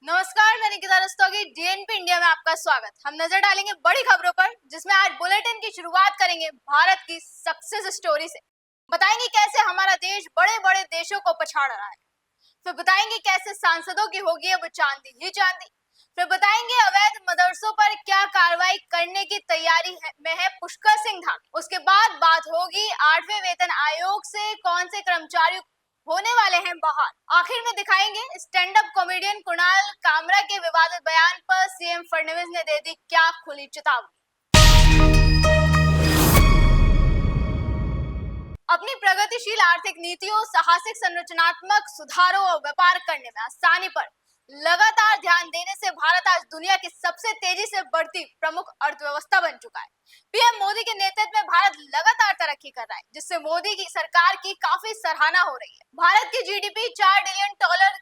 नमस्कार, मैं Nikita Rastogi. DNP India में आपका स्वागत। हम नजर डालेंगे बड़ी खबरों पर, जिसमें आज बुलेटिन की शुरुआत करेंगे भारत की सक्सेस स्टोरी से। बताएंगे कैसे हमारा देश बड़े बड़े देशों को पछाड़ रहा है। फिर बताएंगे कैसे सांसदों की होगी अब चांदी ही चांदी। फिर बताएंगे अवैध मदरसों पर क्या कार्रवाई करने की तैयारी में है पुष्कर सिंह धामी। उसके बाद बात होगी 8वें वेतन आयोग से कौन से कर्मचारी होने वाले हैं बहाल। आखिर में दिखाएंगे stand up comedian Kunal Kamra के विवादित बयान पर सीएम फडणवीस ने दे दी क्या खुली चेतावनी। अपनी प्रगतिशील आर्थिक नीतियों, साहसिक संरचनात्मक सुधारों और व्यापार करने में आसानी पर लगातार ध्यान देने से भारत आज दुनिया की सबसे तेजी से बढ़ती प्रमुख अर्थव्यवस्था बन चुका है। पीएम मोदी के नेतृत्व में भारत लगातार तरक्की कर रहा है, जिससे मोदी की सरकार की काफी सराहना हो रही है। भारत की जीडीपी $4 ट्रिलियन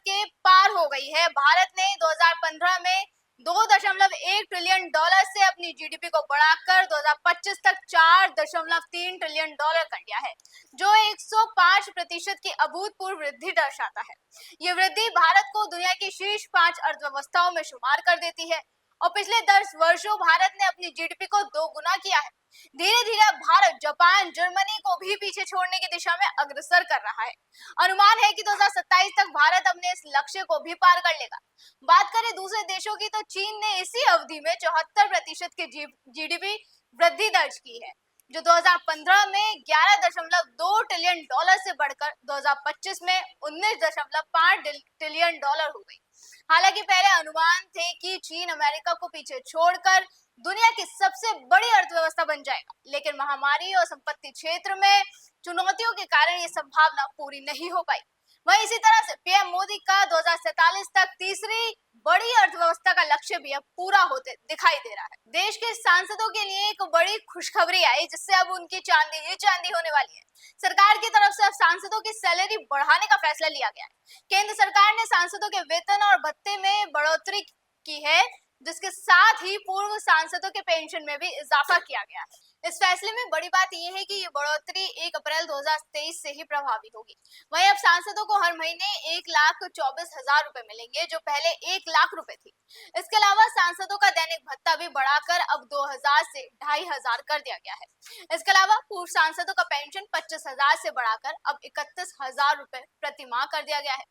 के पार हो गई है। भारत ने 2015 में $2.1 ट्रिलियन से अपनी जीडीपी को बढ़ाकर 2025 तक $4.3 ट्रिलियन कर लिया है, जो 105% की अभूतपूर्व वृद्धि दर्शाता है। ये वृद्धि भारत को दुनिया की शीर्ष 5 अर्थव्यवस्थाओं में शुमार कर देती है और पिछले 10 वर्षों भारत ने अपनी जीडीपी को 2 गुना किया है। धीरे धीरे भारत जापान, जर्मनी को भी पीछे छोड़ने की दिशा में अग्रसर कर रहा है। अनुमान है कि 2027 तक भारत अपने इस लक्ष्य को भी पार कर लेगा। बात करें दूसरे देशों की, तो चीन ने इसी अवधि में 74% की जीडीपी वृद्धि दर्ज की है, जो 2015 में $11.2 ट्रिलियन से बढ़कर 2025 में $19.5 ट्रिलियन हो गई। हालांकि पहले अनुमान थे कि चीन अमेरिका को पीछे छोड़कर दुनिया की सबसे बड़ी अर्थव्यवस्था बन जाएगा, लेकिन महामारी और संपत्ति क्षेत्र में चुनौतियों के कारण ये संभावना पूरी नहीं हो पाई। वहीं इसी तरह से पीएम मोदी का 2047 तक तीसरी बड़ी अर्थव्यवस्था का लक्ष्य भी अब पूरा होते दिखाई दे रहा है। देश के सांसदों के लिए एक बड़ी खुशखबरी आई, जिससे अब उनकी चांदी ही चांदी होने वाली है। सरकार की तरफ से अब सांसदों की सैलरी बढ़ाने का फैसला लिया गया है। केंद्र सरकार ने सांसदों के वेतन और भत्ते में बढ़ोतरी की है, जिसके साथ ही पूर्व सांसदों के पेंशन में भी इजाफा किया गया है। इस फैसले में बड़ी बात यह है कि ये बढ़ोतरी 1 अप्रैल 2023 से ही प्रभावी होगी। वहीं अब सांसदों को हर महीने 1,24,000 रुपए मिलेंगे, जो पहले 1,00,000 रुपए थी। इसके अलावा सांसदों का दैनिक भत्ता भी बढ़ाकर अब 2,000 से 2,500 कर दिया गया है। इसके अलावा पूर्व सांसदों का पेंशन 25,000 से बढ़ाकर अब 31,000 रुपए प्रति माह कर दिया गया है।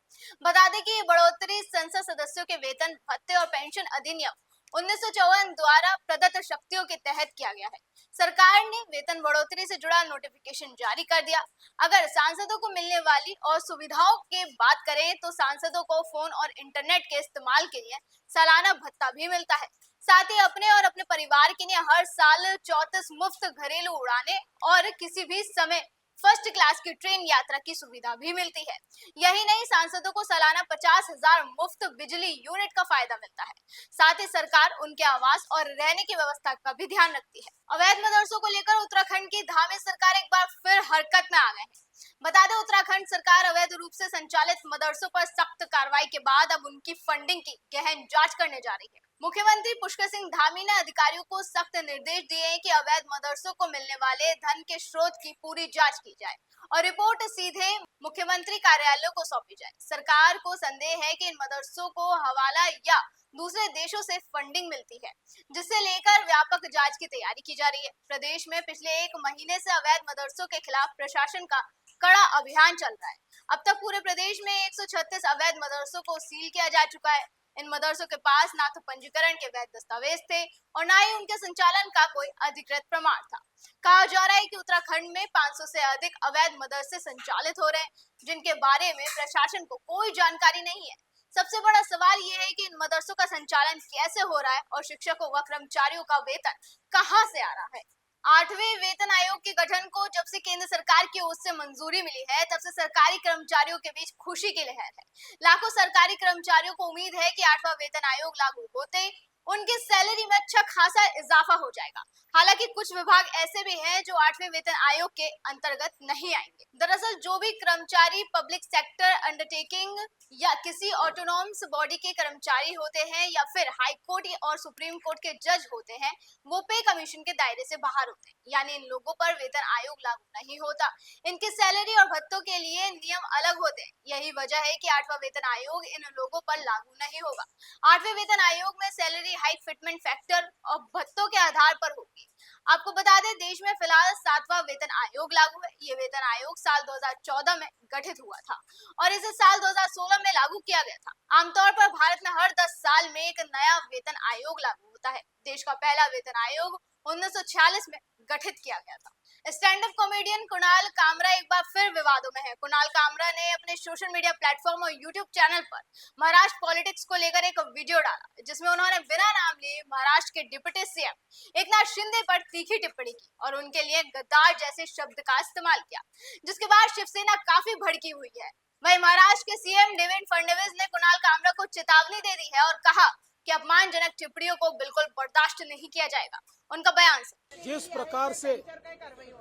बता दें कि ये बढ़ोतरी संसद सदस्यों के वेतन, भत्ते और पेंशन अधिनियम 1954 द्वारा प्रदत्त शक्तियों के तहत किया गया है। सरकार ने वेतन बढ़ोतरी से जुड़ा नोटिफिकेशन जारी कर दिया। अगर सांसदों को मिलने वाली और सुविधाओं की बात करें, तो सांसदों को फोन और इंटरनेट के इस्तेमाल के लिए सालाना भत्ता भी मिलता है। साथ ही अपने और अपने परिवार के लिए हर साल 34 मुफ्त घरेलू उड़ानें और किसी भी समय फर्स्ट क्लास की ट्रेन यात्रा की सुविधा भी मिलती है। यही नहीं, सांसदों को सालाना 50,000 मुफ्त बिजली यूनिट का फायदा मिलता है। साथ ही सरकार उनके आवास और रहने की व्यवस्था का भी ध्यान रखती है। अवैध मदरसों को लेकर उत्तराखंड की धामी सरकार एक बार फिर हरकत में आ गए हैं। बता दें, उत्तराखंड सरकार अवैध रूप से संचालित मदरसों पर सख्त कार्रवाई के बाद अब उनकी फंडिंग की गहन जांच करने जा रही है। मुख्यमंत्री पुष्कर सिंह धामी ने अधिकारियों को सख्त निर्देश दिए हैं कि अवैध मदरसों को मिलने वाले धन के स्रोत की पूरी जांच की जाए और रिपोर्ट सीधे मुख्यमंत्री कार्यालय को सौंपी जाए। सरकार को संदेह है कि इन मदरसों को हवाला या दूसरे देशों से फंडिंग मिलती है, जिससे लेकर व्यापक जांच की तैयारी की जा रही है। प्रदेश में पिछले 1 महीने से अवैध मदरसों के खिलाफ प्रशासन का कड़ा अभियान चल रहा है। अब तक पूरे प्रदेश में 136 अवैध मदरसों को सील किया जा चुका है। इन मदरसों के पास ना तो पंजीकरण के वैध दस्तावेज थे और ना ही उनके संचालन का कोई अधिकृत प्रमाण था। कहा जा रहा है कि उत्तराखंड में 500 से अधिक अवैध मदरसे संचालित हो रहे हैं, जिनके बारे में प्रशासन को कोई जानकारी नहीं है। सबसे बड़ा सवाल यह है कि इन मदरसों का संचालन कैसे हो रहा है और शिक्षकों व कर्मचारियों का वेतन कहां से आ रहा है। 8वें वेतन आयोग के गठन को जब से केंद्र सरकार की ओर से मंजूरी मिली है, तब से सरकारी कर्मचारियों के बीच खुशी की लहर है। लाखों सरकारी कर्मचारियों को उम्मीद है कि 8वां वेतन आयोग लागू होते उनकी सैलरी में अच्छा खासा इजाफा हो जाएगा। हालांकि कुछ विभाग ऐसे भी हैं जो 8वें वेतन आयोग के अंतर्गत नहीं आएंगे। दरअसल जो भी कर्मचारी पब्लिक सेक्टर अंडरटेकिंग या किसी ऑटोनॉमस बॉडी के कर्मचारी होते हैं या फिर हाई कोर्ट और सुप्रीम कोर्ट के जज होते हैं, वो पे कमीशन के दायरे से बाहर होते हैं, यानी इन लोगों पर वेतन आयोग लागू नहीं होता। इनकी सैलरी और भत्तों के लिए नियम अलग होते हैं। यही वजह है कि 8वां वेतन आयोग इन लोगों पर लागू नहीं होगा। 8वें वेतन आयोग में सैलरी हाइक फिटमेंट फैक्टर और भत्तों के आधार पर होगी। आपको बता दें, देश में फिलहाल 7वां वेतन आयोग लागू है। ये वेतन आयोग साल 2014 में गठित हुआ था और इसे साल 2016 में लागू किया गया था। आमतौर पर भारत में हर 10 साल में एक नया वेतन आयोग लागू होता है। देश का पहला वेतन आयोग 1946 में गठित किया गया था। Stand up comedian Kunal Kamra एक बार फिर विवादों में है। कुणाल कामरा ने अपने सोशल मीडिया प्लेटफॉर्म और यूट्यूब चैनल पर महाराष्ट्र पॉलिटिक्स को लेकर एक वीडियो डाला, जिसमें उन्होंने बिना नाम लिए महाराष्ट्र के डिप्टी सीएम एकनाथ शिंदे पर तीखी टिप्पणी की और उनके लिए गद्दार जैसे शब्द का इस्तेमाल किया, जिसके बाद शिवसेना काफी भड़की हुई है। वहीं महाराष्ट्र के सीएम देवेंद्र फडणवीस ने कुणाल कामरा को चेतावनी दे दी है और कहा कि अपमानजनक टिप्पणियों को बिल्कुल बर्दाश्त नहीं किया जाएगा। उनका बयान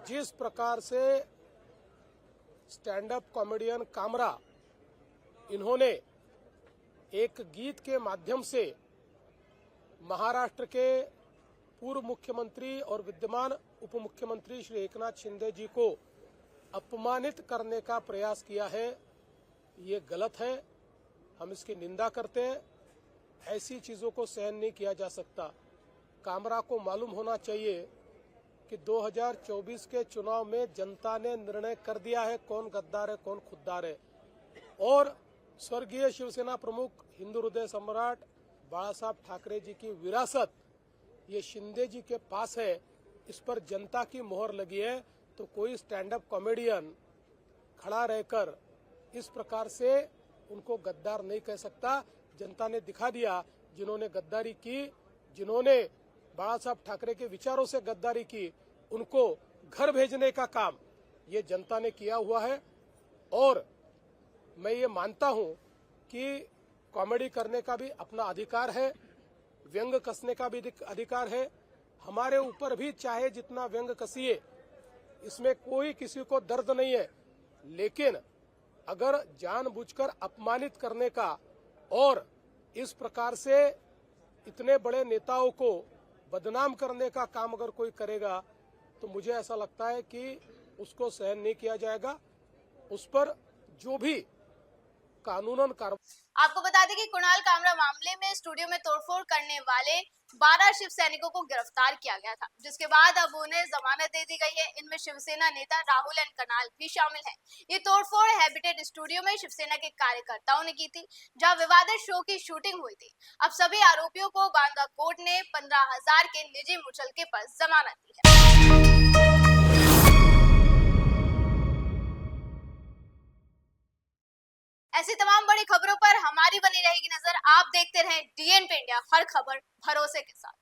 जिस प्रकार से स्टैंड अप कॉमेडियन कामरा इन्होंने एक गीत के माध्यम से महाराष्ट्र के पूर्व मुख्यमंत्री और विद्यमान उप मुख्यमंत्री श्री एकनाथ शिंदे जी को अपमानित करने का प्रयास किया है, ये गलत है। हम इसकी निंदा करते हैं। ऐसी चीजों को सहन नहीं किया जा सकता। कामरा को मालूम होना चाहिए कि 2024 के चुनाव में जनता ने निर्णय कर दिया है कौन गद्दार है कौन खुद्दार है, और स्वर्गीय शिवसेना प्रमुख हिंदू हृदय सम्राट बाला साहब ठाकरे जी की विरासत ये शिंदे जी के पास है। इस पर जनता की मोहर लगी है, तो कोई स्टैंड अप कॉमेडियन खड़ा रहकर इस प्रकार से उनको गद्दार नहीं कह सकता। जनता ने दिखा दिया, जिन्होंने गद्दारी की, जिन्होंने बाला साहब ठाकरे के विचारों से गद्दारी की, उनको घर भेजने का काम ये जनता ने किया हुआ है। और मैं ये मानता हूं कि कॉमेडी करने का भी अपना अधिकार है, व्यंग कसने का भी अधिकार है। हमारे ऊपर भी चाहे जितना व्यंग कसिए, इसमें कोई किसी को दर्द नहीं है, लेकिन अगर जानबूझकर अपमानित करने का और इस प्रकार से इतने बड़े नेताओं को बदनाम करने का काम अगर कोई करेगा, तो मुझे ऐसा लगता है कि उसको सहन नहीं किया जाएगा। उस पर जो भी कानूनन कार्रवाई। आपको बता दें कि कुणाल कामरा मामले में स्टूडियो में तोड़फोड़ करने वाले 12 शिव सैनिकों को गिरफ्तार किया गया था, जिसके बाद अब उन्हें जमानत दे दी गई है। इनमें शिवसेना नेता राहुल एंड कनाल भी शामिल हैं। ये तोड़फोड़ हैबिटेट स्टूडियो में शिवसेना के कार्यकर्ताओं ने की थी, जहां विवादित शो की शूटिंग हुई थी। अब सभी आरोपियों को बांदा कोर्ट ने 15,000 के निजी मुचलके पर जमानत दी है। ऐसी तमाम बड़ी खबरों पर हमारी बनी रहेगी नजर। आप देखते रहें DNP इंडिया, हर खबर भरोसे के साथ।